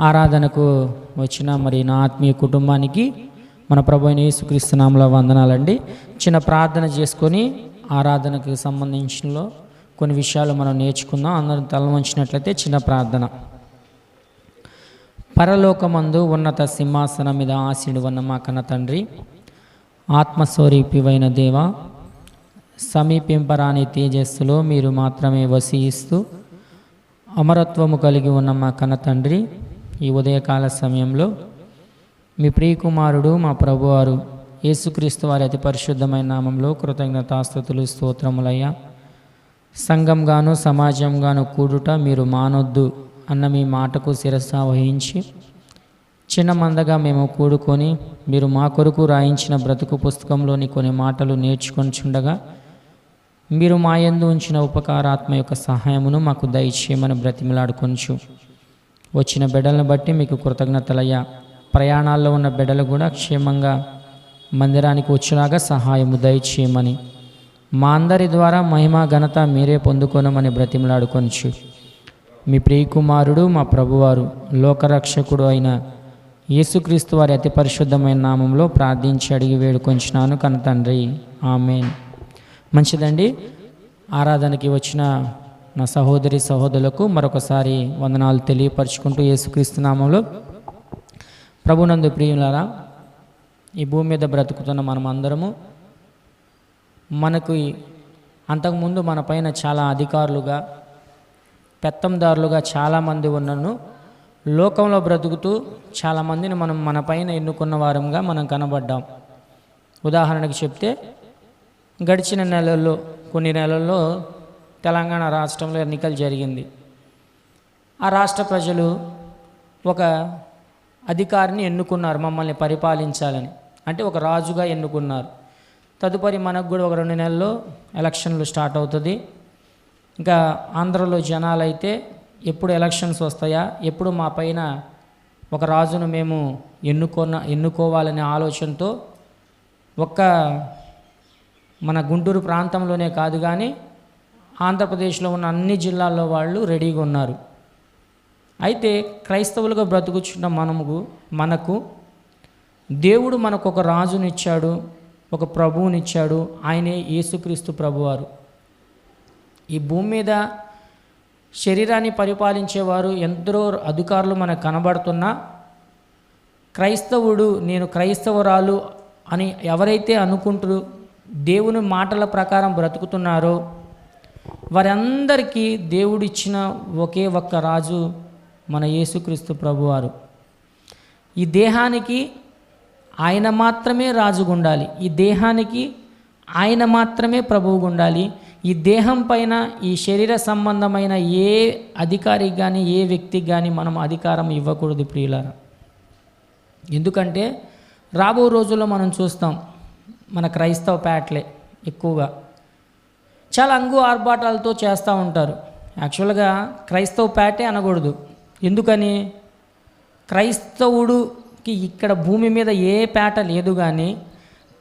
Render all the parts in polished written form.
ఆరాధనకు వచ్చిన మరి నా ఆత్మీయ కుటుంబానికి మన ప్రభు అయిన యేసుక్రీస్తు నామములో వందనాలండి. చిన్న ప్రార్థన చేసుకొని ఆరాధనకు సంబంధించిన కొన్ని విషయాలు మనం నేర్చుకుందాం. అందరం తల వంచినట్లయితే చిన్న ప్రార్థన. పరలోకమందు ఉన్నత సింహాసనం మీద ఆసీనుడు ఉన్న మా కన్న తండ్రి, ఆత్మస్వరూపివైన దేవ, సమీపింపరాని తేజస్సులో మీరు మాత్రమే వసిస్తూ అమరత్వము కలిగి ఉన్న మా కన్న తండ్రి, ఈ ఉదయకాల సమయంలో మీ ప్రియకుమారుడు మా ప్రభువారు యేసుక్రీస్తు వారి అతి పరిశుద్ధమైన నామంలో కృతజ్ఞతాస్తుతులు స్తోత్రములయ్యా. సంఘంగాను సమాజంగాను కూడుట మీరు మానొద్దు అన్న మీ మాటకు శిరస్సు వహించి చిన్న మందగా మేము కూడుకొని మీరు మా కొరకు రాయించిన బ్రతుకు పుస్తకంలోని కొన్ని మాటలు నేర్చుకొనిచుండగా మీరు మా యందు ఉంచిన ఉపకారాత్మ యొక్క సహాయమును మాకు దయచేయమని బ్రతిమలాడుకొంచు. వచ్చిన బిడ్డలను బట్టి మీకు కృతజ్ఞతలయ్యా. ప్రయాణాల్లో ఉన్న బిడ్డలు కూడా క్షేమంగా మందిరానికి వచ్చేలాగా సహాయము దయచేయమని, మా అందరి ద్వారా మహిమ ఘనత మీరే పొందుకోనమని బ్రతిమలాడుకొంచు. మీ ప్రియకుమారుడు మా ప్రభువారు లోకరక్షకుడు అయిన యేసుక్రీస్తు వారి అతి పరిశుద్ధమైన నామంలో ప్రార్థించి అడిగి వేడుకొంచున్నాను కన్న తండ్రి, ఆమేన్. మంచిదండి. ఆరాధనకి వచ్చిన నా సహోదరి సహోదరులకు మరొకసారి వందనాలు తెలియపరచుకుంటూ యేసుక్రీస్తు నామంలో ప్రభునందు ప్రియులారా, ఈ భూమి మీద బ్రతుకుతున్న మనం అందరము మనకు అంతకుముందు మన పైన చాలా అధికారులుగా పెత్తందారులుగా చాలామంది ఉన్నను లోకంలో బ్రతుకుతూ చాలామందిని మనం మన పైన ఎన్నుకున్న వారంగా మనం కనబడ్డాం. ఉదాహరణకు చెప్తే గడిచిన నెలల్లో కొన్ని నెలల్లో తెలంగాణ రాష్ట్రంలో ఎన్నికలు జరిగింది. ఆ రాష్ట్ర ప్రజలు ఒక అధికారిని ఎన్నుకున్నారు మమ్మల్ని పరిపాలించాలని, అంటే ఒక రాజుగా ఎన్నుకున్నారు. తదుపరి మనకు కూడా ఒక 2 నెలల్లో ఎలక్షన్లు స్టార్ట్ అవుతుంది. ఇంకా ఆంధ్రలో జనాలైతే ఎప్పుడు ఎలక్షన్స్ వస్తాయా, ఎప్పుడు మా పైన ఒక రాజును మేము ఎన్నుకోవాలనే ఆలోచనతో ఒక్క మన గుంటూరు ప్రాంతంలోనే కాదు కానీ ఆంధ్రప్రదేశ్లో ఉన్న అన్ని జిల్లాల్లో వాళ్ళు రెడీగా ఉన్నారు. అయితే క్రైస్తవులుగా బ్రతుకుచున్న మనకు దేవుడు మనకు ఒక రాజునిచ్చాడు, ఒక ప్రభువునిచ్చాడు. ఆయనే యేసుక్రీస్తు ప్రభువారు. ఈ భూమి మీద శరీరాన్ని పరిపాలించేవారు ఎందరో అధికారులు మనకు కనబడుతున్నా క్రైస్తవుడు, నేను క్రైస్తవురాలు అని ఎవరైతే అనుకుంటూ దేవుని మాటల ప్రకారం బ్రతుకుతున్నారో వారందరికీ దేవుడిచ్చిన ఒకే ఒక్క రాజు మన యేసుక్రీస్తు ప్రభువారు. ఈ దేహానికి ఆయన మాత్రమే రాజుగా ఉండాలి, ఈ దేహానికి ఆయన మాత్రమే ప్రభువుగా ఉండాలి. ఈ దేహం పైన ఈ శరీర సంబంధమైన ఏ అధికారికి కానీ ఏ వ్యక్తికి కానీ మనం అధికారం ఇవ్వకూడదు ప్రియులారా. ఎందుకంటే రాబో రోజుల్లో మనం చూస్తాం మన క్రైస్తవ పేటలే ఎక్కువగా చాలా అంగు ఆర్భాటాలతో చేస్తూ ఉంటారు. యాక్చువల్గా క్రైస్తవ పేటే అనకూడదు. ఎందుకని? క్రైస్తవుడికి ఇక్కడ భూమి మీద ఏ పేట లేదు, కానీ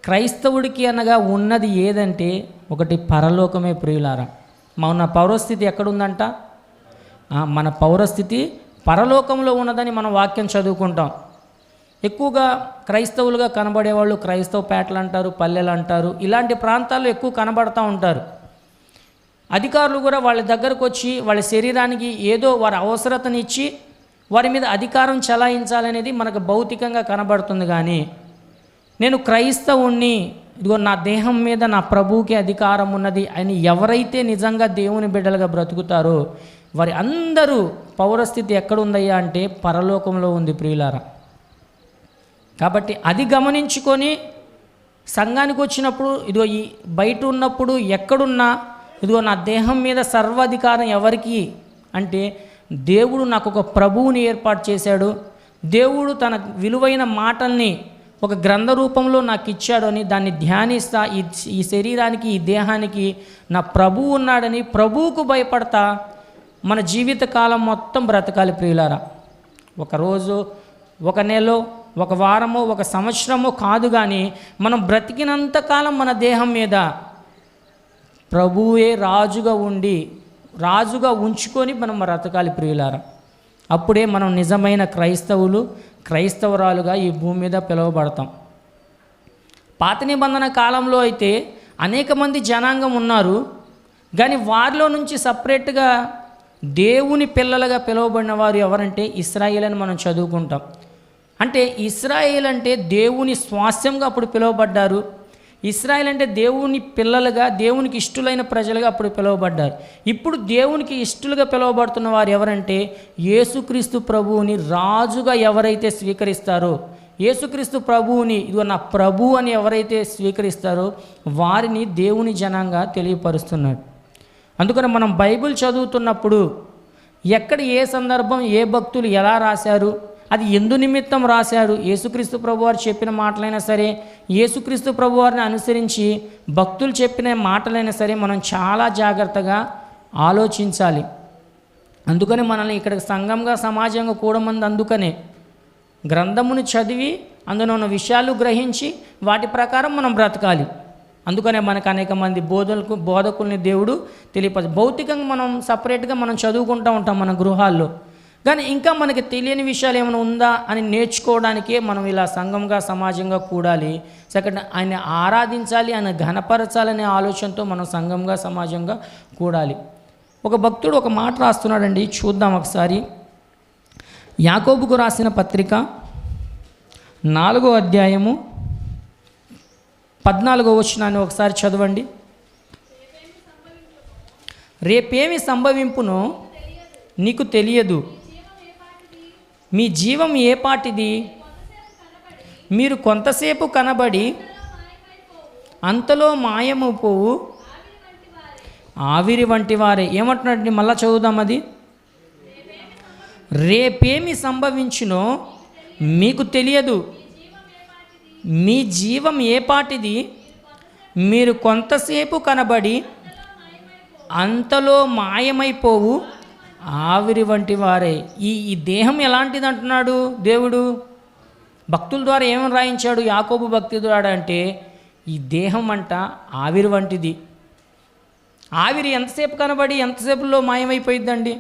క్రైస్తవుడికి అనగా ఉన్నది ఏదంటే ఒకటి పరలోకమే ప్రియులారా. మన పౌరస్థితి ఎక్కడుందంట? మన పౌరస్థితి పరలోకంలో ఉన్నదని మనం వాక్యం చదువుకుంటాం. ఎక్కువగా క్రైస్తవులుగా కనబడేవాళ్ళు క్రైస్తవ పేటలు అంటారు, పల్లెలు అంటారు. ఇలాంటి ప్రాంతాల్లో ఎక్కువ కనబడుతూ ఉంటారు. అధికారులు కూడా వాళ్ళ దగ్గరకు వచ్చి వాళ్ళ శరీరానికి ఏదో వారి అవసరతనిచ్చి వారి మీద అధికారం చలాయించాలనేది మనకు భౌతికంగా కనబడుతుంది. కానీ నేను క్రైస్తవుణ్ణి, ఇదిగో నా దేహం మీద నా ప్రభువుకి అధికారం ఉన్నది అని ఎవరైతే నిజంగా దేవుని బిడ్డలుగా బ్రతుకుతారో వారి అందరూ పౌరస్థితి ఎక్కడుందయ్యా అంటే పరలోకంలో ఉంది ప్రియులారా. కాబట్టి అది గమనించుకొని సంఘానికి వచ్చినప్పుడు, ఇదిగో ఈ బయట ఉన్నప్పుడు ఎక్కడున్నా ఇదిగో నా దేహం మీద సర్వాధికారం ఎవరికి అంటే దేవుడు నాకు ఒక ప్రభువుని ఏర్పాటు చేశాడు, దేవుడు తన విలువైన మాటల్ని ఒక గ్రంథ రూపంలో నాకు ఇచ్చాడు అని దాన్ని ధ్యానిస్తా ఈ శరీరానికి ఈ దేహానికి నా ప్రభువు ఉన్నాడని ప్రభువుకు భయపడతా మన జీవిత కాలం మొత్తం బ్రతకాలి ప్రియులారా. ఒకరోజు, ఒక నెల, ఒక వారమో, ఒక సంవత్సరమో కాదు, కానీ మనం బ్రతికినంతకాలం మన దేహం మీద ప్రభువే రాజుగా ఉండి రాజుగా ఉంచుకొని మనం బ్రతకాలి ప్రియులారా. అప్పుడే మనం నిజమైన క్రైస్తవురాలుగా ఈ భూమి మీద పిలువబడతాం. పాత నిబంధన కాలంలో అయితే అనేక మంది జనాంగం ఉన్నారు, కానీ వారిలో నుంచి సపరేట్గా దేవుని పిల్లలుగా పిలువబడిన వారు ఎవరంటే ఇశ్రాయేల్ అని మనం చదువుకుంటాం. అంటే ఇశ్రాయేల్ అంటే దేవుని స్వాస్థ్యంగా అప్పుడు పిలువబడ్డారు. ఇశ్రాయేల్ అంటే దేవుని పిల్లలుగా, దేవునికి ఇష్టలైన ప్రజలుగా అప్పుడు పిలువబడ్డారు. ఇప్పుడు దేవునికి ఇష్టలుగా పిలువబడుతున్న వారు ఎవరంటే యేసుక్రీస్తు ప్రభువుని రాజుగా ఎవరైతే స్వీకరిస్తారో, యేసుక్రీస్తు ప్రభువుని ఇదిగో నా ప్రభు అని ఎవరైతే స్వీకరిస్తారో వారిని దేవుని జనంగా తెలియపరుస్తున్నాడు. అందుకని మనం బైబిల్ చదువుతున్నప్పుడు ఎక్కడ ఏ సందర్భం ఏ భక్తులు ఎలా రాశారు, అది ఎందు నిమిత్తం రాశారు, యేసుక్రీస్తు ప్రభువారు చెప్పిన మాటలైనా సరే, యేసుక్రీస్తు ప్రభువారిని అనుసరించి భక్తులు చెప్పిన మాటలైనా సరే మనం చాలా జాగ్రత్తగా ఆలోచించాలి. అందుకని మనల్ని ఇక్కడ సంఘంగా సమాజంగా కూడమంది అందుకనే గ్రంథమును చదివి అందులో ఉన్న విషయాలు గ్రహించి వాటి ప్రకారం మనం బ్రతకాలి. అందుకనే మనకు అనేక మంది బోధకుల్ని దేవుడు తెలియపరచు. భౌతికంగా మనం సపరేట్గా మనం చదువుకుంటూ ఉంటాం మన గృహాల్లో, కానీ ఇంకా మనకి తెలియని విషయాలు ఏమైనా ఉందా అని నేర్చుకోవడానికే మనం ఇలా సంఘంగా సమాజంగా కూడాలి. సెకండ్, ఆయన ఆరాధించాలి, ఆయన ఘనపరచాలనే ఆలోచనతో మనం సంఘంగా సమాజంగా కూడాలి. ఒక భక్తుడు ఒక మాట రాస్తున్నాడండి, చూద్దాం ఒకసారి. యాకోబుకు రాసిన పత్రిక 4వ అధ్యాయము 14వ వచనాన్ని ఒకసారి చదవండి. రేపేమి సంభవింపునో నీకు తెలియదు, మీ జీవం ఏ పాటిది, మీరు కొంతసేపు కనబడి అంతలో మాయమైపోవు ఆవిరి వంటి వారే. ఏమంటున్నాడు? మళ్ళా చదువుదాం అది. రేపేమి సంభవించునో మీకు తెలియదు, మీ జీవం ఏ పాటిది, మీరు కొంతసేపు కనబడి అంతలో మాయమైపోవు ఆవిరి వంటి వారే. ఈ దేహం ఎలాంటిది అంటున్నాడు దేవుడు. భక్తుల ద్వారా ఏమని రాయించాడు యాకోబు భక్తి ద్వారా అంటే, ఈ దేహం అంట ఆవిరి వంటిది. ఆవిరి ఎంతసేపు కనబడి ఎంతసేపులో మాయమైపోయిద్దండి.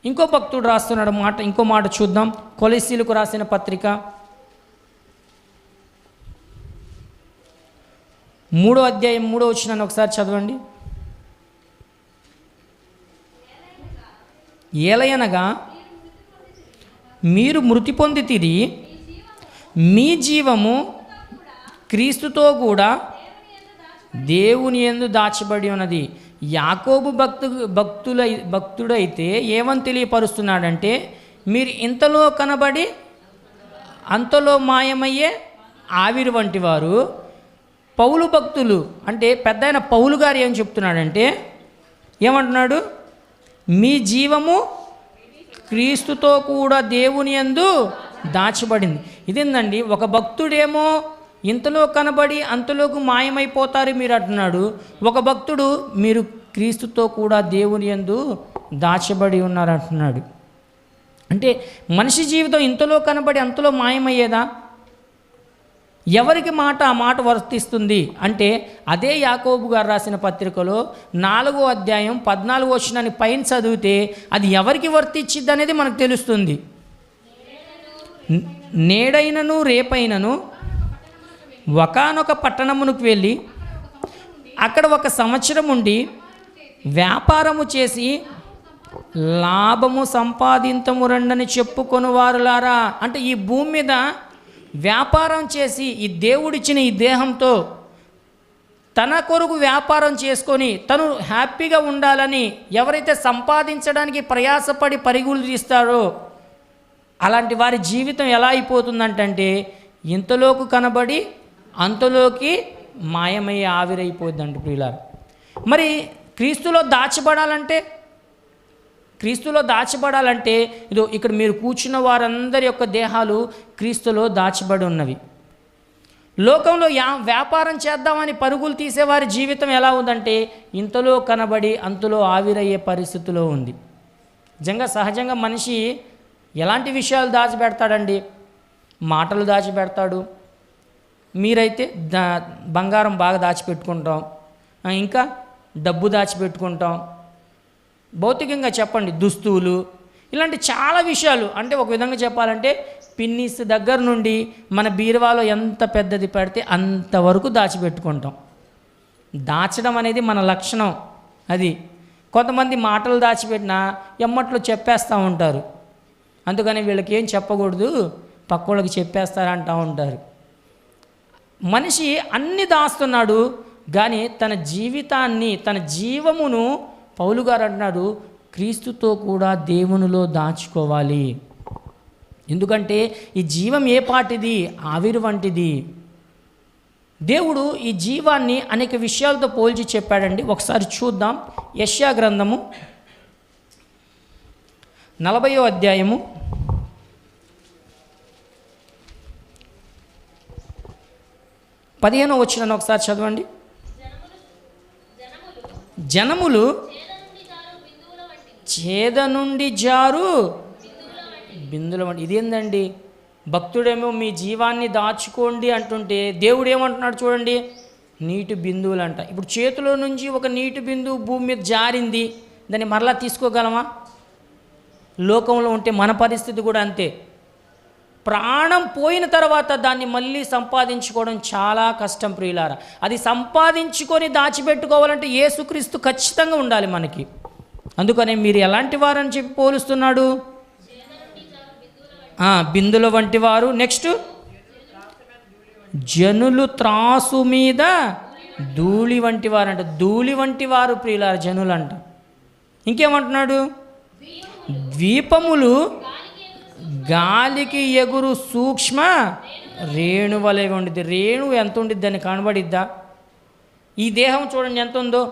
ఇంకో భక్తుడు రాస్తున్నాడు మాట, ఇంకో మాట చూద్దాం. కొలస్సీలకు రాసిన పత్రిక 3వ అధ్యాయం 3వ వచనాన్ని ఒకసారి చదవండి. ఏలయనగా మీరు మృతి పొందితిరి, మీ జీవము క్రీస్తుతో కూడా దేవుని యందు దాచబడి ఉన్నది. యాకోబు భక్తుడైతే ఏమని తెలియపరుస్తున్నాడంటే, మీరు ఇంతలో కనబడి అంతలో మాయమయ్యే ఆవిరి వంటి వారు. పౌలు భక్తులు అంటే పెద్ద పౌలు గారు ఏం చెప్తున్నాడంటే, ఏమంటున్నాడు? మీ జీవము క్రీస్తుతో కూడా దేవుని యందు దాచబడింది. ఇదేందండి, ఒక భక్తుడేమో ఇంతలో కనబడి అంతలోకి మాయమైపోతారు మీరు అంటున్నాడు. ఒక భక్తుడు మీరు క్రీస్తుతో కూడా దేవుని యందు దాచబడి ఉన్నారు అంటున్నాడు. అంటే మనిషి జీవితం ఇంతలో కనబడి అంతలో మాయమయ్యేదా? ఎవరికి ఆ మాట వర్తిస్తుంది అంటే, అదే యాకోబు గారు రాసిన పత్రికలో 4వ అధ్యాయం 14వ వచనాన్ని పైన చదివితే అది ఎవరికి వర్తించిద్ది అనేది మనకు తెలుస్తుంది. నేడైనను రేపైనను ఒకానొక పట్టణమునకు వెళ్ళి అక్కడ 1 సంవత్సరం ఉండి వ్యాపారము చేసి లాభము సంపాదింతము రండని చెప్పుకొని వారులారా. అంటే ఈ భూమి మీద వ్యాపారం చేసి ఈ దేవుడిచ్చిన ఈ దేహంతో తన కొరకు వ్యాపారం చేసుకొని తను హ్యాపీగా ఉండాలని ఎవరైతే సంపాదించడానికి ప్రయాసపడి పరుగులు తీస్తారో అలాంటి వారి జీవితం ఎలా అయిపోతుందంటే, ఇంతలోకి కనబడి అంతలోకి మాయమయ్యే ఆవిరైపోద్దండి ప్రియులారా. మరి క్రీస్తులో దాచబడాలంటే ఇదో ఇక్కడ మీరు కూర్చున్న వారందరి యొక్క దేహాలు క్రీస్తులో దాచబడి ఉన్నవి. లోకంలో వ్యాపారం చేద్దామని పరుగులు తీసేవారి జీవితం ఎలా ఉందంటే, ఇంతలో కనబడి అంతలో ఆవిరయ్యే పరిస్థితిలో ఉంది. సహజంగా మనిషి ఎలాంటి విషయాలు దాచిపెడతాడండి? మాటలు దాచిపెడతాడు. మీరైతే బంగారం బాగా దాచిపెట్టుకుంటాం, ఇంకా డబ్బు దాచిపెట్టుకుంటాం. భౌతికంగా చెప్పండి, దుస్తువులు ఇలాంటి చాలా విషయాలు, అంటే ఒక విధంగా చెప్పాలంటే పిన్నిస్ దగ్గర నుండి మన బీరువాలో ఎంత పెద్దది పెడితే అంతవరకు దాచిపెట్టుకుంటాం. దాచడం అనేది మన లక్షణం. అది కొంతమంది మాటలు దాచిపెట్టినా ఎమ్మట్లో చెప్పేస్తూ ఉంటారు. అందుకని వీళ్ళకి ఏం చెప్పకూడదు, పక్కోళ్ళకి చెప్పేస్తారంటూ ఉంటారు. మనిషి అన్ని దాస్తున్నాడు, కానీ తన జీవితాన్ని, తన జీవమును పౌలు గారు అంటున్నాడు క్రీస్తుతో కూడా దేవునిలో దాచుకోవాలి. ఎందుకంటే ఈ జీవం ఏ పాటిది? ఆవిరి వంటిది. దేవుడు ఈ జీవాన్ని అనేక విషయాలతో పోల్చి చెప్పాడండి. ఒకసారి చూద్దాం. యెషయా గ్రంథము 40వ అధ్యాయము 15వ వచనాన్ని ఒకసారి చదవండి. జనములు చేద నుండి జారు బిందుల వంటి. ఇదేందండి? భక్తుడేమో మీ జీవాన్ని దాచుకోండి అంటుంటే దేవుడు ఏమంటున్నాడు చూడండి, నీటి బిందువులు అంట. ఇప్పుడు చేతిలో నుంచి ఒక నీటి బిందువు భూమి మీద జారింది, దాన్ని మరలా తీసుకోగలమా? లోకంలో ఉంటే మన పరిస్థితి కూడా అంతే. ప్రాణం పోయిన తర్వాత దాన్ని మళ్ళీ సంపాదించుకోవడం చాలా కష్టం ప్రియులారా. అది సంపాదించుకొని దాచిపెట్టుకోవాలంటే యేసుక్రీస్తు ఖచ్చితంగా ఉండాలి మనకి. అందుకనే మీరు ఎలాంటి వారని చెప్పి పోలుస్తున్నాడు? బిందుల వంటి వారు. నెక్స్ట్, జనులు త్రాసు మీద ధూళి వంటి వారు అంట. ధూళి వంటి వారు ప్రియులారా జనులు అంట. ఇంకేమంటున్నాడు? ద్వీపములు గాలికి ఎగురు సూక్ష్మ రేణు వలె ఉండిద్ది. రేణు ఎంత ఉండిద్ది అని కనబడిద్దా? ఈ దేహం చూడండి ఎంత ఉందో.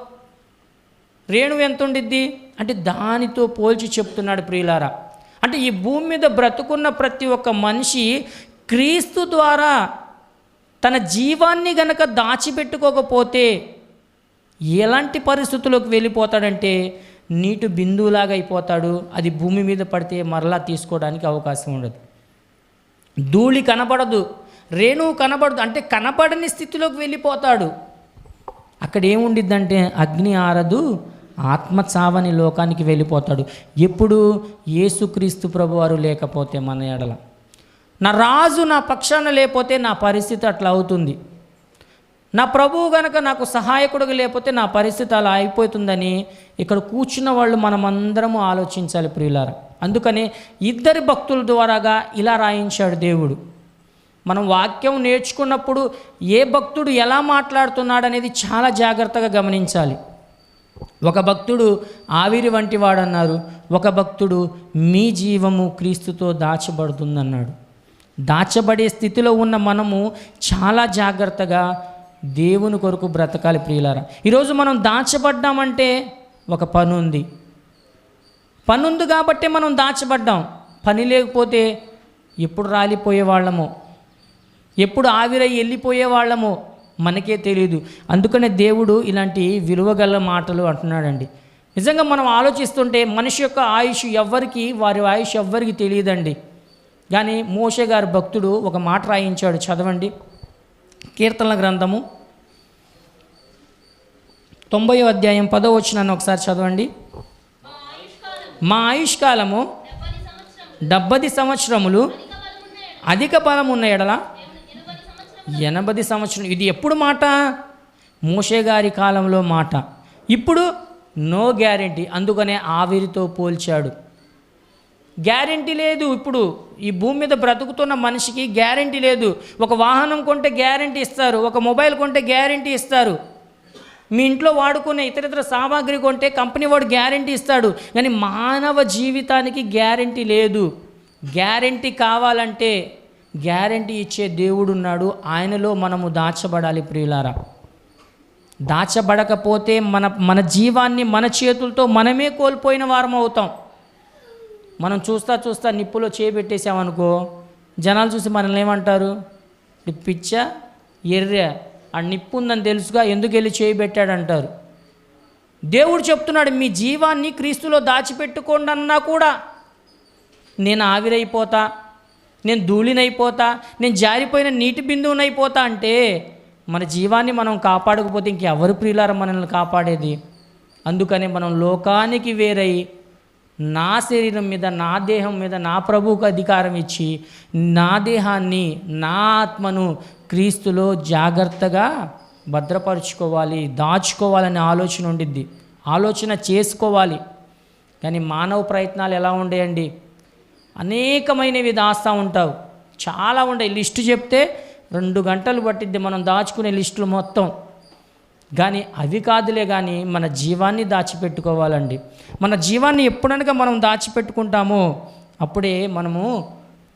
రేణువు ఎంత ఉండిద్ది అంటే దానితో పోల్చి చెప్తున్నాడు ప్రియులారా. అంటే ఈ భూమి మీద బ్రతుకున్న ప్రతి ఒక్క మనిషి క్రీస్తు ద్వారా తన జీవాన్ని గనక దాచిపెట్టుకోకపోతే ఎలాంటి పరిస్థితుల్లోకి వెళ్ళిపోతాడంటే నీటి బిందువులాగా అయిపోతాడు. అది భూమి మీద పడితే మరలా తీసుకోవడానికి అవకాశం ఉండదు. ధూళి కనబడదు, రేణువు కనబడదు, అంటే కనబడని స్థితిలోకి వెళ్ళిపోతాడు. అక్కడ ఏముండిద్దంటే అగ్ని ఆరదు, ఆత్మ చావని లోకానికి వెళ్ళిపోతాడు. ఎప్పుడు? యేసుక్రీస్తు ప్రభువారు లేకపోతే మన ఎడల. నా రాజు నా పక్షాన లేకపోతే నా పరిస్థితి అట్లా అవుతుంది. నా ప్రభువు గనక నాకు సహాయకుడిగా లేకపోతే నా పరిస్థితి అలా అయిపోతుందని ఇక్కడ కూర్చున్న వాళ్ళు మనమందరము ఆలోచించాలి ప్రియులారా. అందుకనే ఇద్దరి భక్తుల ద్వారాగా ఇలా రాయించాడు దేవుడు. మనం వాక్యం నేర్చుకున్నప్పుడు ఏ భక్తుడు ఎలా మాట్లాడుతున్నాడు అనేది చాలా జాగ్రత్తగా గమనించాలి. ఒక భక్తుడు ఆవిరి వంటి వాడన్నారు, ఒక భక్తుడు మీ జీవము క్రీస్తుతో దాచబడుతుందన్నాడు. దాచబడే స్థితిలో ఉన్న మనము చాలా జాగ్రత్తగా దేవుని కొరకు బ్రతకాలి ప్రియులారా. ఈరోజు మనం దాచబడ్డామంటే ఒక పని ఉంది. పని ఉంది కాబట్టి మనం దాచబడ్డాం. పని లేకపోతే ఎప్పుడు రాలిపోయే వాళ్ళమో, ఎప్పుడు ఆవిరై వెళ్ళిపోయే వాళ్ళమో మనకే తెలియదు. అందుకనే దేవుడు ఇలాంటి విలువగల మాటలు అంటున్నాడండి. నిజంగా మనం ఆలోచిస్తుంటే మనిషి యొక్క ఆయుష్ ఎవ్వరికి, వారి ఆయుష్ ఎవ్వరికి తెలియదండి. కానీ మోషే గారి భక్తుడు ఒక మాట రాయించాడు, చదవండి. కీర్తనల గ్రంథము 90వ అధ్యాయం 10వ వచనాన్ని ఒకసారి చదవండి. మా ఆయుష్కాలము 70 సంవత్సరములు, అధిక బలం ఉన్న ఎడల 80 సంవత్సరం. ఇది ఎప్పుడు మాట? మోషే గారి కాలంలో మాట. ఇప్పుడు నో గ్యారెంటీ. అందుకనే ఆవిరితో పోల్చాడు. గ్యారెంటీ లేదు. ఇప్పుడు ఈ భూమి మీద బ్రతుకుతున్న మనిషికి గ్యారెంటీ లేదు. ఒక వాహనం కొంటే గ్యారెంటీ ఇస్తారు, ఒక మొబైల్ కొంటే గ్యారెంటీ ఇస్తారు, మీ ఇంట్లో వాడుకునే ఇతరితర సామాగ్రి కొంటే కంపెనీ వాడు గ్యారెంటీ ఇస్తాడు. కానీ మానవ జీవితానికి గ్యారెంటీ లేదు. గ్యారెంటీ కావాలంటే గ్యారెంటీ ఇచ్చే దేవుడు ఉన్నాడు. ఆయనలో మనము దాచబడాలి ప్రియులారా. దాచబడకపోతే మన జీవాన్ని మన చేతులతో మనమే కోల్పోయిన వారం అవుతాం. మనం చూస్తా నిప్పులో చేయబెట్టేసామనుకో, జనాలు చూసి మనల్ని ఏమంటారు? పిచ్చా, ఎర్ర, ఆ నిప్పు ఉందని తెలుసుగా ఎందుకు వెళ్ళి చేయబెట్టాడంటారు. దేవుడు చెప్తున్నాడు, మీ జీవాన్ని క్రీస్తులో దాచిపెట్టుకోండి అన్నా కూడా నేను ఆవిరైపోతా, నేను ధూళినైపోతా, నేను జారిపోయిన నీటి బిందువునైపోతా అంటే మన జీవాన్ని మనం కాపాడకపోతే ఇంకెవరు ప్రియులారా మనల్ని కాపాడేది? అందుకని మనం లోకానికి వేరై నా శరీరం మీద, నా దేహం మీద నా ప్రభువుకు అధికారం ఇచ్చి నా దేహాన్ని, నా ఆత్మను క్రీస్తులో జాగ్రత్తగా భద్రపరుచుకోవాలి, దాచుకోవాలనే ఆలోచన ఉండిద్ది. ఆలోచన చేసుకోవాలి. కానీ మానవ ప్రయత్నాలు ఎలా ఉండేయండి? అనేకమైనవి దాస్తూ ఉంటావు, చాలా ఉంటాయి. లిస్టు చెప్తే 2 గంటలు పట్టిద్ది మనం దాచుకునే లిస్టులు మొత్తం. కానీ అవి కాదులే, కానీ మన జీవాన్ని దాచిపెట్టుకోవాలండి. మన జీవాన్ని ఎప్పుడనగా మనం దాచిపెట్టుకుంటామో అప్పుడే మనము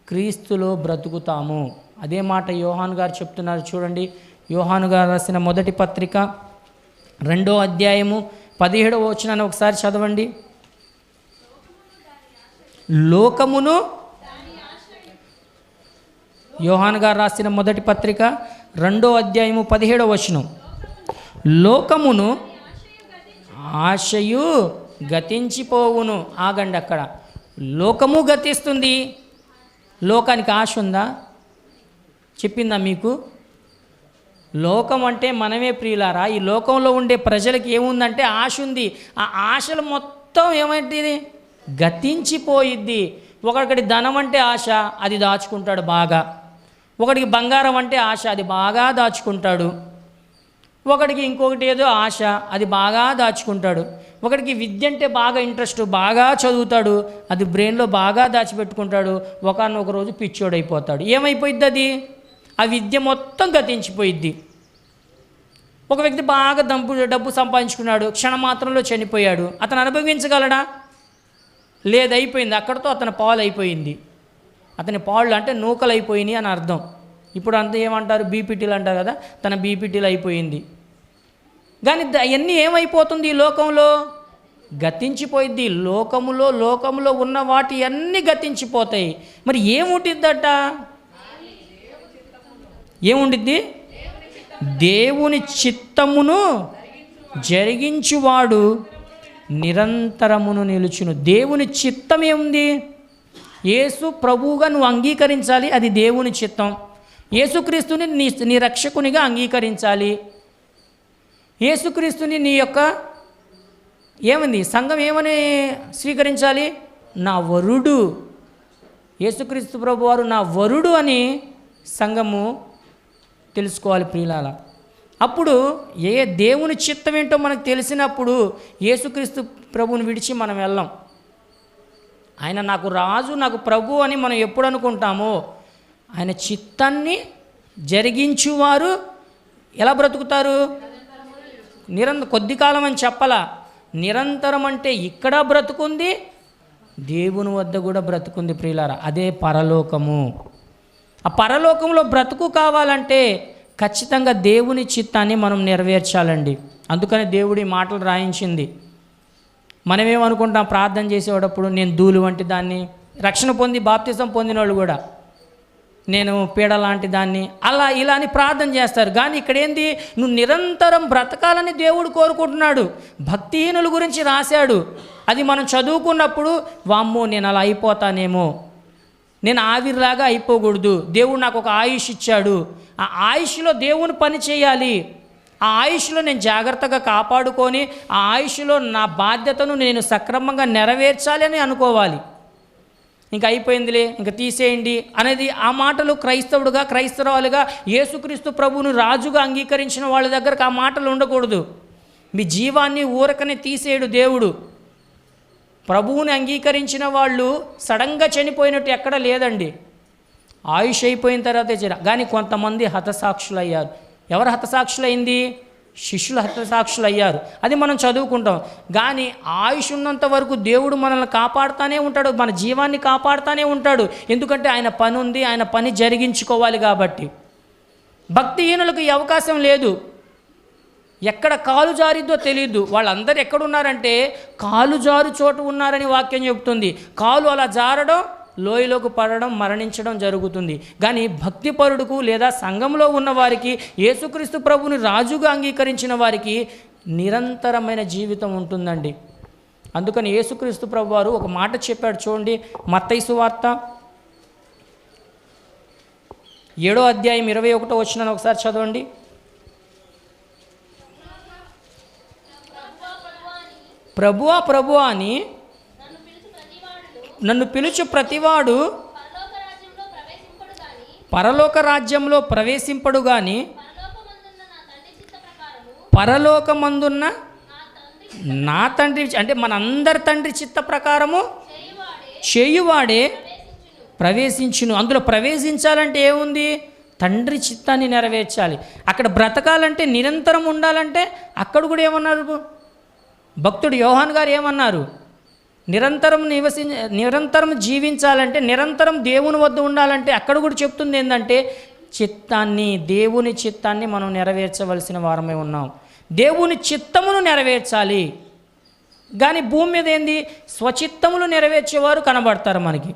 క్రీస్తులో బ్రతుకుతాము. అదే మాట యోహాను గారు చెప్తున్నారు చూడండి. యోహాను గారు రాసిన మొదటి పత్రిక 2వ అధ్యాయము 17వ వచనాన్ని ఒకసారి చదవండి. లోకమును, యోహాను గారు రాసిన మొదటి పత్రిక 2వ అధ్యాయము 17వ వచనం, లోకమును ఆశయు గతించిపోవును. ఆగండి, అక్కడ లోకము గతిస్తుంది, లోకానికి ఆశ ఉందా? చెప్పిందా మీకు? లోకం అంటే మనమే ప్రియులారా. ఈ లోకంలో ఉండే ప్రజలకి ఏముందంటే ఆశ ఉంది. ఆ ఆశలు మొత్తం ఏమంటది? గతించిపోయిద్ది. ఒకడికి ధనం అంటే ఆశ, అది దాచుకుంటాడు బాగా. ఒకడికి బంగారం అంటే ఆశ, అది బాగా దాచుకుంటాడు. ఒకడికి ఇంకొకటి ఏదో ఆశ, అది బాగా దాచుకుంటాడు. ఒకడికి విద్య అంటే బాగా ఇంట్రెస్ట్, బాగా చదువుతాడు, అది బ్రెయిన్లో బాగా దాచిపెట్టుకుంటాడు. ఒకనొక రోజు పిచ్చోడైపోతాడు. ఏమైపోయిద్ది అది? ఆ విద్య మొత్తం గతించిపోయిద్ది. ఒక వ్యక్తి బాగా డబ్బు సంపాదించుకున్నాడు, క్షణమాత్రంలో చనిపోయాడు. అతను అనుభవించగలడా? లేదు, అయిపోయింది. అక్కడితో అతని పాలు అయిపోయింది. అతని పాళ్ళు అంటే నూకలు అయిపోయినాయి అని అర్థం. ఇప్పుడు అంతా ఏమంటారు? బీపీటీలు అంటారు కదా, తన బీపీటీలు అయిపోయింది. కానీ అవన్నీ ఏమైపోతుంది? ఈ లోకంలో గతించిపోయిద్ది. లోకములో ఉన్న వాటి అన్నీ గతించిపోతాయి. మరి ఏముండిద్దట? ఏముండిద్ది? దేవుని చిత్తమును జరిగించువాడు నిరంతరమును నిలుచును. దేవుని చిత్తం ఏముంది? యేసు ప్రభువుగా నువ్వు అంగీకరించాలి, అది దేవుని చిత్తం. యేసుక్రీస్తుని నీ రక్షకునిగా అంగీకరించాలి. యేసుక్రీస్తుని నీ యొక్క ఏమంది సంఘం ఏమని స్వీకరించాలి? నా వరుడు. యేసుక్రీస్తు ప్రభు వారు నా వరుడు అని సంఘము తెలుసుకోవాలి ప్రియులార. అప్పుడు దేవుని చిత్తం ఏంటో మనకు తెలిసినప్పుడు యేసుక్రీస్తు ప్రభువుని విడిచి మనం వెళ్ళాం. ఆయన నాకు రాజు, నాకు ప్రభు అని మనం ఎప్పుడు అనుకుంటామో, ఆయన చిత్తాన్ని జరిగించువారు ఎలా బ్రతుకుతారు? కొద్ది కాలం అని చెప్పలా, నిరంతరం అంటే ఇక్కడ బ్రతుకుంది, దేవుని వద్ద కూడా బ్రతుకుంది ప్రియులారా. అదే పరలోకము. ఆ పరలోకంలో బ్రతుకు కావాలంటే ఖచ్చితంగా దేవుని చిత్తాన్ని మనం నెరవేర్చాలండి. అందుకని దేవుడి మాటలు రాయించింది. మనమేమనుకుంటాం ప్రార్థన చేసేటప్పుడు, నేను ధూళి వంటి దాన్ని, రక్షణ పొంది బాప్తిజం పొందిన వాళ్ళు కూడా నేను పీడ లాంటి దాన్ని, అలా ఇలా అని ప్రార్థన చేస్తారు. కానీ ఇక్కడ ఏంది? నువ్వు నిరంతరం బ్రతకాలని దేవుడు కోరుకుంటున్నాడు. భక్తిహీనుల గురించి రాశాడు. అది మనం చదువుకున్నప్పుడు వామ్మో నేను అలా అయిపోతానేమో, నేను ఆవిరిలాగా అయిపోకూడదు, దేవుడు నాకు ఒక ఆయుష్ ఇచ్చాడు, ఆ ఆయుష్లో దేవుని పని చేయాలి, ఆ ఆయుష్లో నేను జాగ్రత్తగా కాపాడుకొని ఆ ఆయుష్లో నా బాధ్యతను నేను సక్రమంగా నెరవేర్చాలి అని అనుకోవాలి. ఇంకా అయిపోయిందిలే, ఇంకా తీసేయండి అనేది ఆ మాటలు క్రైస్తవుడుగా, క్రైస్తవులుగా, యేసుక్రీస్తు ప్రభువును రాజుగా అంగీకరించిన వాళ్ళ దగ్గరకు ఆ మాటలు ఉండకూడదు. మీ జీవాన్ని ఊరకనే తీసేయడు దేవుడు. ప్రభువుని అంగీకరించిన వాళ్ళు సడన్గా చనిపోయినట్టు ఎక్కడ లేదండి. ఆయుష్ అయిపోయిన తర్వాత కానీ కొంతమంది హతసాక్షులయ్యారు. ఎవరు హతసాక్షులైంది? శిష్యులు హతసాక్షులయ్యారు. అది మనం చదువుకుంటాం. కానీ ఆయుష్ ఉన్నంత వరకు దేవుడు మనల్ని కాపాడుతూనే ఉంటాడు, మన జీవాన్ని కాపాడుతూనే ఉంటాడు. ఎందుకంటే ఆయన పని ఉంది, ఆయన పని జరిగించుకోవాలి కాబట్టి. భక్తిహీనులకు ఈ అవకాశం లేదు. ఎక్కడ కాలు జారిద్దో తెలియదు. వాళ్ళందరూ ఎక్కడున్నారంటే కాలు జారు చోటు ఉన్నారని వాక్యం చెబుతుంది. కాలు అలా జారడం, లోయలోకి పడడం, మరణించడం జరుగుతుంది. కానీ భక్తిపరుడుకు లేదా సంఘంలో ఉన్న వారికి, యేసుక్రీస్తు ప్రభుని రాజుగా అంగీకరించిన వారికి నిరంతరమైన జీవితం ఉంటుందండి. అందుకని యేసుక్రీస్తు ప్రభు వారు ఒక మాట చెప్పాడు చూడండి. మత్తయి సువార్త 7వ అధ్యాయం 21వ వచనాన్ని ఒకసారి చదవండి. ప్రభువా ప్రభువా అని నన్ను పిలుచు ప్రతివాడు పరలోక రాజ్యంలో ప్రవేశింపడు గాని పరలోకమందున్న నా తండ్రి అంటే మనందరి తండ్రి చిత్త ప్రకారము చేయువాడే ప్రవేశించును. అందులో ప్రవేశించాలంటే ఏముంది? తండ్రి చిత్తాన్ని నెరవేర్చాలి. అక్కడ బ్రతకాలంటే, నిరంతరం ఉండాలంటే అక్కడ కూడా ఏమన్నారు భక్తుడు యోహాన్ గారు? ఏమన్నారు? నిరంతరం జీవించాలంటే, నిరంతరం దేవుని వద్ద ఉండాలంటే అక్కడ కూడా చెప్తుంది ఏంటంటే దేవుని చిత్తాన్ని మనం నెరవేర్చవలసిన వారమే ఉన్నాం. దేవుని చిత్తమును నెరవేర్చాలి. కానీ భూమి మీద ఏంది? స్వచిత్తములు నెరవేర్చేవారు కనబడతారు మనకి.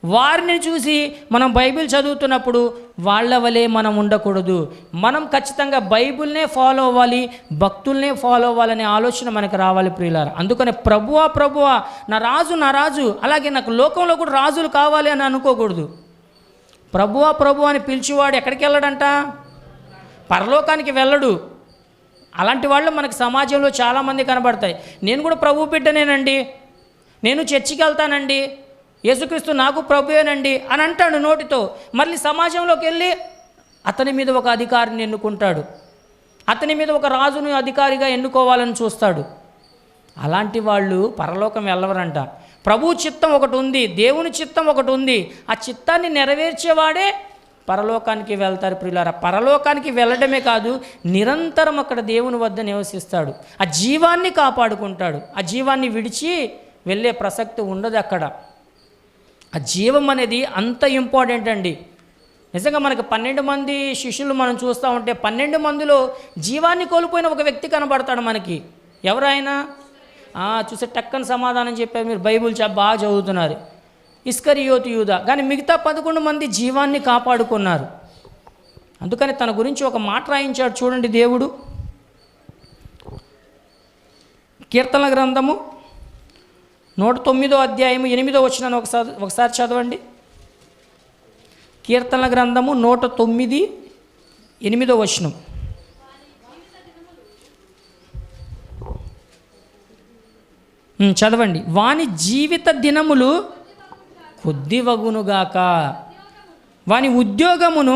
వారిని చూసి మనం బైబిల్ చదువుతున్నప్పుడు వాళ్ళ వలె మనం ఉండకూడదు. మనం ఖచ్చితంగా బైబిల్నే ఫాలో అవ్వాలి, భక్తుల్నే ఫాలో అవ్వాలనే ఆలోచన మనకు రావాలి ప్రియులారా. అందుకనే ప్రభువా నా రాజు, అలాగే నాకు లోకంలో కూడా రాజులు కావాలి అని అనుకోకూడదు. ప్రభువా అని పిలిచేవాడు ఎక్కడికి వెళ్ళడంట? పరలోకానికి వెళ్ళడు. అలాంటి వాళ్ళు మనకు సమాజంలో చాలామంది కనబడతాయి. నేను కూడా ప్రభు బిడ్డనేనండి, నేను చర్చికి వెళ్తానండి, యేసుక్రీస్తు నాకు ప్రభువేనండి అని అంటాడు నోటితో. మళ్ళీ సమాజంలోకి వెళ్ళి అతని మీద ఒక అధికారిని ఎన్నుకుంటాడు, అతని మీద ఒక రాజును అధికారిగా ఎన్నుకోవాలని చూస్తాడు. అలాంటి వాళ్ళు పరలోకం వెళ్ళవరంట. ప్రభు చిత్తం ఒకటి ఉంది, దేవుని చిత్తం ఒకటి ఉంది. ఆ చిత్తాన్ని నెరవేర్చేవాడే పరలోకానికి వెళ్తారు ప్రియులారా. పరలోకానికి వెళ్ళడమే కాదు, నిరంతరం అక్కడ దేవుని వద్ద నివసిస్తాడు. ఆ జీవాన్ని కాపాడుకుంటాడు. ఆ జీవాన్ని విడిచి వెళ్ళే ప్రసక్తి ఉండదు అక్కడ. ఆ జీవం అనేది అంత ఇంపార్టెంట్ అండి. నిజంగా మనకు 12 మంది శిష్యులు మనం చూస్తూ ఉంటే 12 మందిలో జీవాన్ని కోల్పోయిన ఒక వ్యక్తి కనబడతాడు మనకి. ఎవరైనా చూసే టక్కని సమాధానం చెప్పారు. మీరు బైబిల్ బాగా చదువుతున్నారు. ఇస్కరియోతు యూదా. కానీ మిగతా 11 మంది జీవాన్ని కాపాడుకున్నారు. అందుకని తన గురించి ఒక మాట రాయించాడు చూడండి దేవుడు. కీర్తనల గ్రంథము 109వ అధ్యాయము 8వ వచనాన్ని ఒకసారి చదవండి. కీర్తనల గ్రంథము 109 8వ వచనం. చదవండి. వాని జీవిత దినములు కొద్దివగునుగాక, వాని ఉద్యోగమును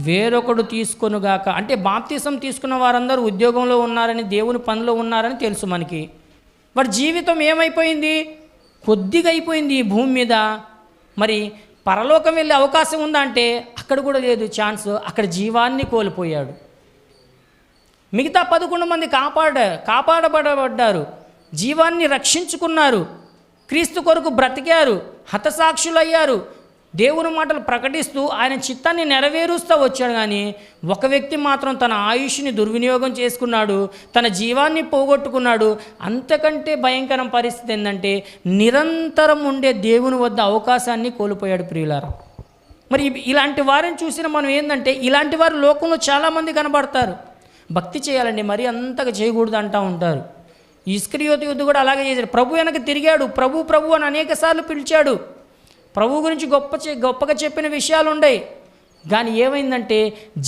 వేరొకడు తీసుకొనుగాక. అంటే బాప్తిసం తీసుకున్న వారందరూ ఉద్యోగంలో ఉన్నారని, దేవుని పనిలో ఉన్నారని తెలుసు మనకి. వారి జీవితం ఏమైపోయింది? కొద్దిగా అయిపోయింది ఈ భూమి మీద. మరి పరలోకం వెళ్ళే అవకాశం ఉందా అంటే అక్కడ కూడా లేదు ఛాన్స్. అక్కడ జీవాన్ని కోల్పోయాడు. మిగతా 11 మంది కాపాడబడ్డారు, జీవాన్ని రక్షించుకున్నారు, క్రీస్తు కొరకు బ్రతికారు, హతసాక్షులయ్యారు, దేవుని మాటలు ప్రకటిస్తూ ఆయన చిత్తాన్ని నెరవేరుస్తూ వచ్చాడు. కానీ ఒక వ్యక్తి మాత్రం తన ఆయుష్ని దుర్వినియోగం చేసుకున్నాడు, తన జీవాన్ని పోగొట్టుకున్నాడు. అంతకంటే భయంకరం పరిస్థితి ఏంటంటే నిరంతరం ఉండే దేవుని వద్ద అవకాశాన్ని కోల్పోయాడు ప్రియులారా. మరి ఇలాంటి వారిని చూసిన మనం ఏంటంటే ఇలాంటి వారు లోకంలో చాలామంది కనబడతారు. భక్తి చేయాలండి, మరీ అంతగా చేయకూడదు అంటూ ఉంటారు. ఇస్కరియోతు యూదా కూడా అలాగే చేశాడు. ప్రభు వెనక తిరిగాడు, ప్రభు అని అనేక సార్లు పిలిచాడు. ప్రభు గురించి గొప్పగా చెప్పిన విషయాలు ఉన్నాయి. కానీ ఏమైందంటే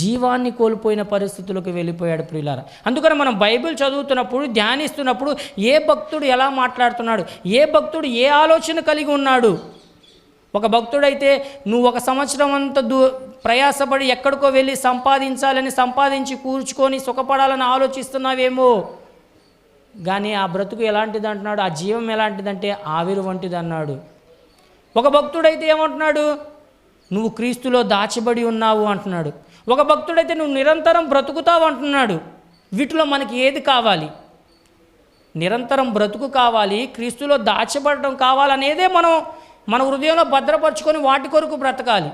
జీవాన్ని కోల్పోయిన పరిస్థితులకు వెళ్ళిపోయాడు ప్రియులారా. అందుకని మనం బైబిల్ చదువుతున్నప్పుడు, ధ్యానిస్తున్నప్పుడు ఏ భక్తుడు ఎలా మాట్లాడుతున్నాడు, ఏ భక్తుడు ఏ ఆలోచన కలిగి ఉన్నాడు. ఒక భక్తుడైతే నువ్వు 1 సంవత్సరం అంతా ప్రయాసపడి ఎక్కడికో వెళ్ళి సంపాదించి కూర్చుకొని సుఖపడాలని ఆలోచిస్తున్నావేమో. కానీ ఆ బ్రతుకు ఎలాంటిది అంటున్నాడు, ఆ జీవం ఎలాంటిదంటే ఆవిరి వంటిది అన్నాడు. ఒక భక్తుడైతే ఏమంటున్నాడు? నువ్వు క్రీస్తులో దాచబడి ఉన్నావు అంటున్నాడు. ఒక భక్తుడైతే నువ్వు నిరంతరం బ్రతుకుతావు అంటున్నాడు. వీటిలో మనకి ఏది కావాలి? నిరంతరం బ్రతుకు కావాలి, క్రీస్తులో దాచబడడం కావాలనేదే మన హృదయంలో భద్రపరుచుకొని వాటి కొరకు బ్రతకాలి.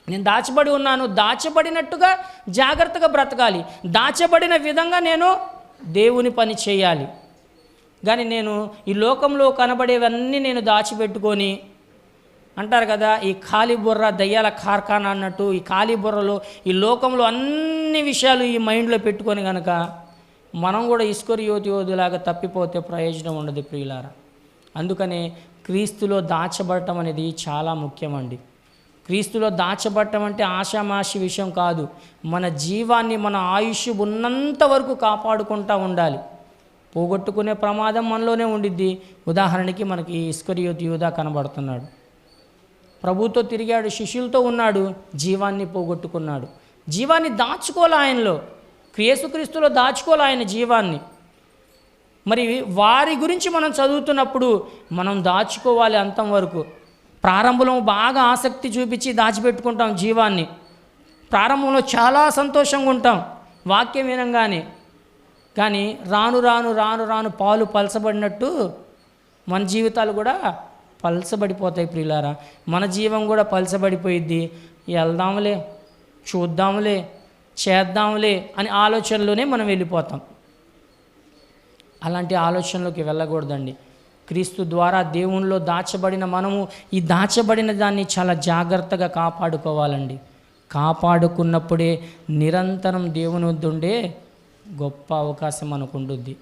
నేను దాచబడి ఉన్నాను, దాచబడినట్టుగా జాగ్రత్తగా బ్రతకాలి, దాచబడిన విధంగా నేను దేవుని పని చేయాలి. కానీ నేను ఈ లోకంలో కనబడేవన్నీ నేను దాచిపెట్టుకొని, అంటారు కదా ఈ ఖాళీ బుర్ర దయ్యాల కార్ఖానా అన్నట్టు, ఈ ఖాళీ బుర్రలో ఈ లోకంలో అన్ని విషయాలు ఈ మైండ్లో పెట్టుకొని కనుక మనం కూడా ఇస్కరియోతులాగా తప్పిపోతే ప్రయోజనం ఉండదు ప్రియులారా. అందుకనే క్రీస్తులో దాచబడటం అనేది చాలా ముఖ్యమండి. క్రీస్తులో దాచబడటం అంటే ఆషామాషి విషయం కాదు. మన జీవాన్ని, మన ఆయుష్ ఉన్నంత వరకు కాపాడుకుంటూ ఉండాలి. పోగొట్టుకునే ప్రమాదం మనలోనే ఉండిద్ది. ఉదాహరణకి మనకి ఇస్కరియోతు యూదా కనబడుతున్నాడు. ప్రభుతో తిరిగాడు, శిష్యులతో ఉన్నాడు, జీవాన్ని పోగొట్టుకున్నాడు. జీవాన్ని దాచుకోవాలి, ఆయనలో యేసుక్రీస్తులో దాచుకోవాలి ఆయన జీవాన్ని. మరి వారి గురించి మనం చదువుతున్నప్పుడు మనం దాచుకోవాలి అంతం వరకు. ప్రారంభంలో బాగా ఆసక్తి చూపించి దాచిపెట్టుకుంటాం జీవాన్ని. ప్రారంభంలో చాలా సంతోషంగా ఉంటాం వాక్యం వినంగానే. కానీ రాను రాను రాను రాను పాలు పలసబడినట్టు మన జీవితాలు కూడా పలసబడిపోతాయి ప్రియులారా. మన జీవం కూడా పలసబడిపోయిద్ది. వెళ్దాంలే, చూద్దాంలే, చేద్దాంలే అని ఆలోచనలోనే మనం వెళ్ళిపోతాం. అలాంటి ఆలోచనలోకి వెళ్ళకూడదండి. క్రీస్తు ద్వారా దేవునిలో దాచబడిన మనము ఈ దాచబడిన దాన్ని చాలా జాగ్రత్తగా కాపాడుకోవాలండి. కాపాడుకున్నప్పుడే నిరంతరం దేవుని వద్ద ఉండే గొప్ప అవకాశం మనకు ఉంటుంది.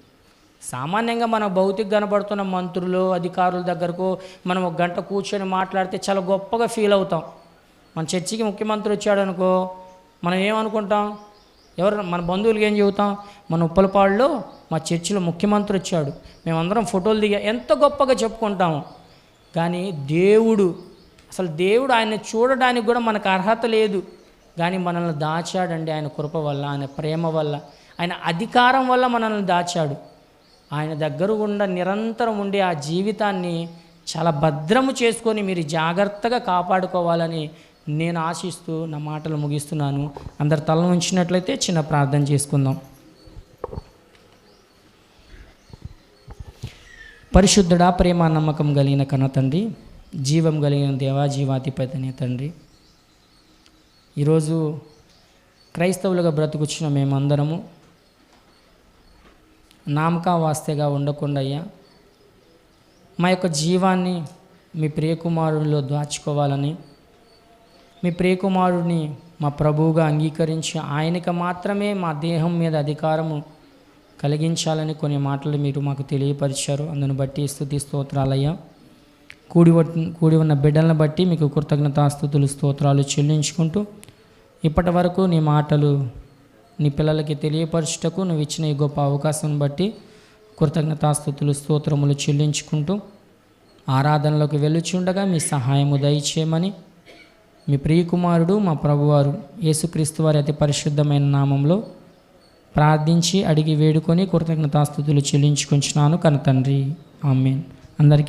సామాన్యంగా మన భౌతిక కనబడుతున్న మంత్రులు, అధికారుల దగ్గరకు మనం ఒక గంట కూర్చొని మాట్లాడితే చాలా గొప్పగా ఫీల్ అవుతాం. మన చర్చికి ముఖ్యమంత్రి వచ్చాడు అనుకో, మనం ఏమనుకుంటాం? ఎవరు మన బంధువులకి ఏం చెబుతాం? మన ఉప్పలపాడులో మా చర్చిలో ముఖ్యమంత్రి వచ్చాడు, మేమందరం ఫోటోలు దిగా, ఎంత గొప్పగా చెప్పుకుంటాము. కానీ దేవుడు ఆయన్ని చూడడానికి కూడా మనకు అర్హత లేదు. కానీ మనల్ని దాచాడండి. ఆయన కృప వల్ల, ఆయన ప్రేమ వల్ల, ఆయన అధికారం వల్ల మనల్ని దాచాడు. ఆయన దగ్గర నిరంతరం ఉండే ఆ జీవితాన్ని చాలా భద్రము చేసుకొని మీరు జాగ్రత్తగా కాపాడుకోవాలని నేను ఆశిస్తూ నా మాటలు ముగిస్తున్నాను. అందరు తల ఉంచినట్లయితే చిన్న ప్రార్థన చేసుకుందాం. పరిశుద్ధుడా, ప్రేమ నమ్మకం కలిగిన కన్న తండ్రి, జీవం కలిగిన దేవా, జీవాధిపతినే తండ్రి, ఈరోజు క్రైస్తవులుగా బ్రతుకుచ్చిన మేమందరము నామకా వాస్తేగా ఉండకుండా అయ్యా, మా యొక్క జీవాన్ని మీ ప్రియకుమారుడిలో దాచుకోవాలని, మీ ప్రియకుమారుడిని మా ప్రభువుగా అంగీకరించి ఆయనకి మాత్రమే మా దేహం మీద అధికారము కలిగించాలని కొన్ని మాటలు మీరు మాకు తెలియపరిచారు. అందును బట్టి స్తుతి స్తోత్రాలయ్యా. కూడి ఉన్న బిడ్డలను బట్టి మీకు కృతజ్ఞతాస్తుతులు స్తోత్రాలు చెల్లించుకుంటూ, ఇప్పటి వరకు నీ మాటలు నీ పిల్లలకి తెలియపరచుటకు నువ్వు ఇచ్చిన ఈ గొప్ప అవకాశం బట్టి కృతజ్ఞతాస్తుతులు స్తోత్రములు చెల్లించుకుంటూ ఆరాధనలోకి వెళ్ళుచుండగా మీ సహాయము దయచేయమని మీ ప్రియకుమారుడు మా ప్రభువారు యేసుక్రీస్తు వారి అతి పరిశుద్ధమైన నామంలో ప్రార్థించి అడిగి వేడుకొని కృతజ్ఞతాస్తుతులు చెల్లించుకుంటున్నాను కన్న తండ్రి. ఆమేన్. అందరికీ